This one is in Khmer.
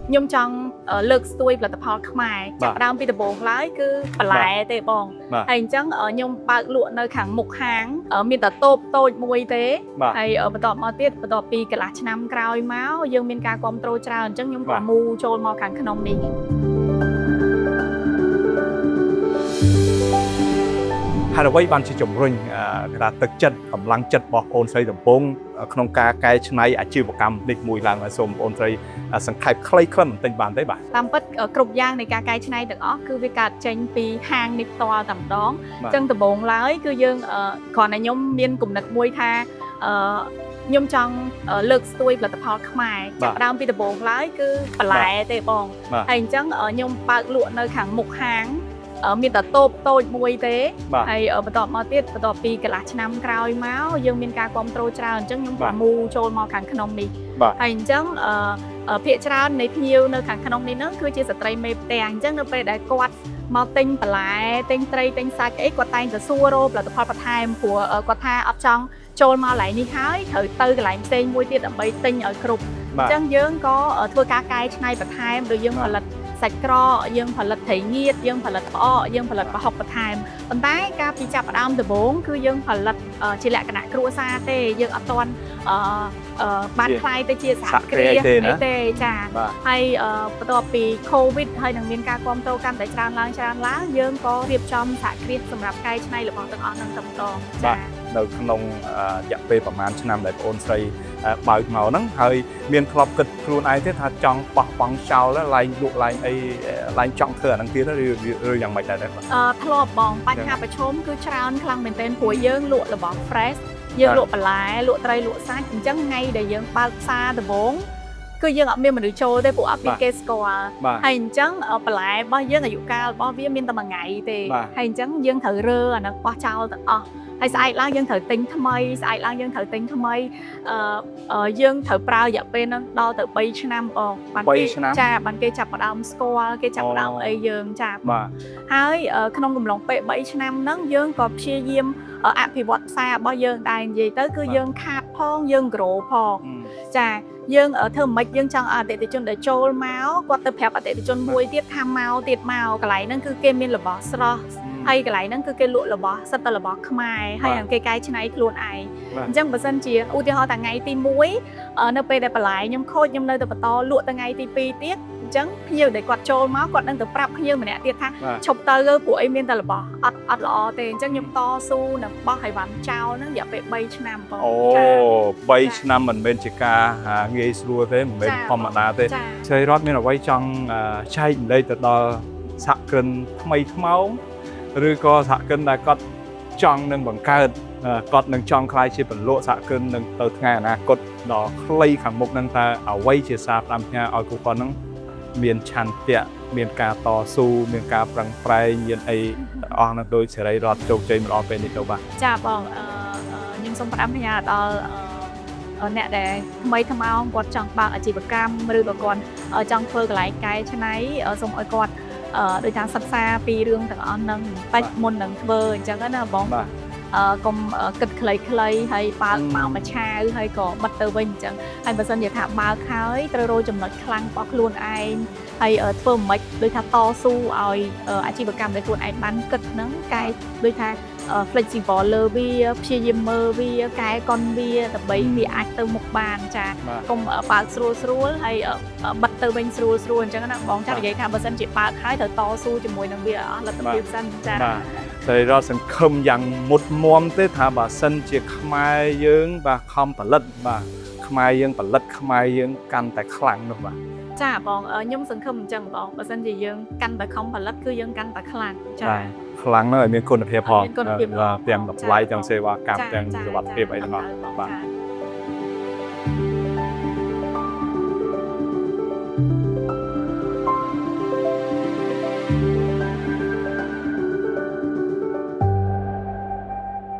nhôm trong lực xuôi là tập hợp khai chặt đam bị bồn lái cứ lại tệ bòn hành chẳng ở nhôm bạc lụa nơi khẳng mục háng ở miền tây tốp tôi mùi tế hay ở bờ tọt mò tiết bờ tọt pi cái lá năm cào máu dương miền ca com trôi tràn chẳng nhôm quả mù trôi mò khẳng khăn nông đi hai đầu ban chỉ chủng rình là thực chất cầm lăng chất bọc ôn xây đồng bông không ca cái này ở chiều một cam địch mùi làng là xôm ôn xây sẵn khai khai khẩn tình bản đấy bạn tam bất ở cục giang này ca cái này được ó cứ việc cả tranh pi hang nịp to tầm đó chân từ bồn lái cứ dương còn này nhóm miên cùng đặt mùi tha nhôm trong lực xuôi là tập hợp khai chặt đam bị bồn lái cứ lại tệ bòn hành chẳng ở nhôm bạc lụa nơi khẳng mục háng ở miền tây tốp tôi mùi tế hay ở bờ tọt mò tiết bờ tọt pi cái lá năm cào máu dương miền ca com trôi tràn chẳng nhung quả mù trôi mò khẳng khăn nông đi hành chẳng ở phía tràn này nhiều nơi khẳng khăn nông đi nó cứ chia sẻ tây mê tèng chẳng nó về đại quạt màu tinh lại tinh tây tinh xa cái quạt tay từ xua rô là tập hợp time của quạt tha ấp trong trôi mò lại đi hái thử tư cái lại tên mùi tiết ở bay tinh ở cục chẳng dương có ở thua cá cái này và time rồi dương mà là sạch cỏ dương phải lật thấy nghiệt dương phải lật bỏ dương phải lật và học và thèm còn tái ca pi chập đam từ bốn cứ dương phải lật chỉ lại cái nãy cua xa tê dương ở toàn bán khai tê chia sẻ kia tê trà hayตัวปีโควิดhay đằng miền ca com tô can tại tràn lá dương có điệp trong sạ kiaสำหรับใครในหรือของตึกอ่อนนั่งตำตองจ้าនៅក្នុងរយៈពេលប្រហែលឆ្នាំដែលបងអូនស្រីបើកមកហ្នឹងហើយមានធ្លាប់គិតខ្លួនឯងទេថាចង់បោះបង់ចោលឡើងលក់ឡើងអីឡើងចង់ធ្វើអាហ្នឹងទៀតឬយ៉ាងម៉េចដែរធ្លាប់បងបញ្ហាប្រឈមគឺច្រើនខ្លាំងមែនទែនព្រោះយើងលក់របស់ fresh យើងលក់បន្លែលក់ត្រីលក់សាច់អញ្ចឹងថ្ងៃដែលយើងបើកផ្សារដំបូងគឺយើងអត់មានមនុស្សចូលទេពួកអត់មានគេស្គាល់ហើយអញ្ចឹងបន្លែរបស់យើងអាយុកាលរបស់វាមានតែមួយថ្ងៃទេហើយអញ្ចឹងយើងត្រូវរើអាហ្នឹងបោះចោលទាំងអស់ហើយស្អែកឡើងយើងត្រូវទិញថ្មីស្អែកឡើងយើងត្រូវទិញថ្មីយើងត្រូវប្រើរយៈពេលហ្នឹងដល់ទៅ3ឆ្នាំបងបានគេចាបានគេចាប់ផ្ដើមស្គាល់គេចាប់ផ្ដើមអីយើងចាហើយក្នុងកំឡុងពេល3ឆ្នាំហ្នឹងយើងក៏ព្យាយាមអភិវឌ្ឍផ្សាររបស់យើងដែរនិយាយទៅគឺយើងខាតផងយើងក្រូផងចាយើងធ្វើមិនយើងចង់អតិថិជនដែលចូលមកគាត់ទៅប្រាប់អតិថិជនមួយទៀតថាមកទៀតមកកន្លែងហ្នឹងគឺគេមានរបស់ស្រស់ហើយកន្លែងហ្នឹងគឺគេលក់របស់សិតតែរបស់ខ្មែរហើយគេកែច្នៃខ្លួនឯងអញ្ចឹងបើសិនជាឧទាហរណ៍តែថ្ងៃទី1នៅពេលដែលបន្លែខ្ញុំខូចខ្ញុំនៅតែបន្តលក់ថ្ងៃទី2ទៀតអញ្ចឹងភ្ញៀវដែលគាត់ចូលមកគាត់នឹងទៅប្រាប់ភ្ញៀវម្នាក់ទៀតថាឈប់ទៅពួកអីមានតែរបស់អត់ល្អទេអញ្ចឹងខ្ញុំតស៊ូនឹងបោះឲ្យវ៉ាន់ចោលហ្នឹងរយៈពេល3ឆ្នាំបងអូ3ឆ្នាំមិនមែនជាការងាយស្រួលទេមិនមែនធម្មតាទេស្រីរតមានអ្វីចង់ចែកម្លែកទៅដល់សហគ្រិនថ្មីថ្មោងឬក៏សហគ្រិនដែលគាត់ចង់នឹងបង្កើតគាត់នឹងចង់ខ្លាយជាពលរដ្ឋសហគ្រិននឹងទៅថ្ងៃអនាគតដល់ខ្លីខាងមុខនឹងតើអ្វីជាសារផ្ដាំផ្ញើឲ្យពួកគាត់នឹងមានឆន្ទៈមានការតស៊ូមានការប្រឹងប្រែងមានអីអស់នឹងដោយសេរីរដ្ឋជោគជ័យម្ដងពេលនេះទៅបាទចាបងខ្ញុំសូមផ្ដាំផ្ញើដល់អ្នកដែលថ្មីថ្មោងគាត់ចង់បើកអាជីវកម្មឬក៏គាត់ចង់ធ្វើកន្លែងកែច្នៃសូមឲ្យគាត់ដោយការសិក្សាពីរឿងទាំងអស់ហ្នឹងបាច់មុននឹងធ្វើអញ្ចឹងណាបងកុំគិតខ្លីៗហើយបើកមកមួយឆាវហើយក៏បិទទៅវិញអញ្ចឹងហើយបើសិនជាថាបើកហើយត្រូវរកចំណុចខ្លាំងរបស់ខ្លួនឯងហើយធ្វើមិនដូចថាតស៊ូឲ្យអាជីវកម្មដែលខ្លួនឯងបានគិតហ្នឹងកែដូចថា flexible លើវាព្យាយាមមើលវាកែកុនវាដើម្បីវាអាចទៅមុខបានចាកុំបើកស្រួលហើយបិទទៅវិញស្រួលអញ្ចឹងណាបងចានិយាយថាបើសិនជាបើកហើយត្រូវតស៊ូជាមួយនឹងវាអស់លទ្ធភាពសិនចាតែរកសង្ឃឹមយ៉ាងមុតមមទេថាបើសិនជាខ្មែរយើងបាទខំផលិតបាទខ្មែរយើងផលិតខ្មែរយើងកាន់តែខ្លាំងនោះបាទចាបងខ្ញុំសង្ឃឹមអញ្ចឹងបងបើសិនជាយើងកាន់តែខំផលិតគឺយើងកាន់តែខ្លាំងចាខ្លាំងណាស់ឲ្យមានគុណភាពផងទាំងតម្លៃទាំងសេវាកម្មទាំងសុវត្ថិភាពអីទាំងអស់បាទ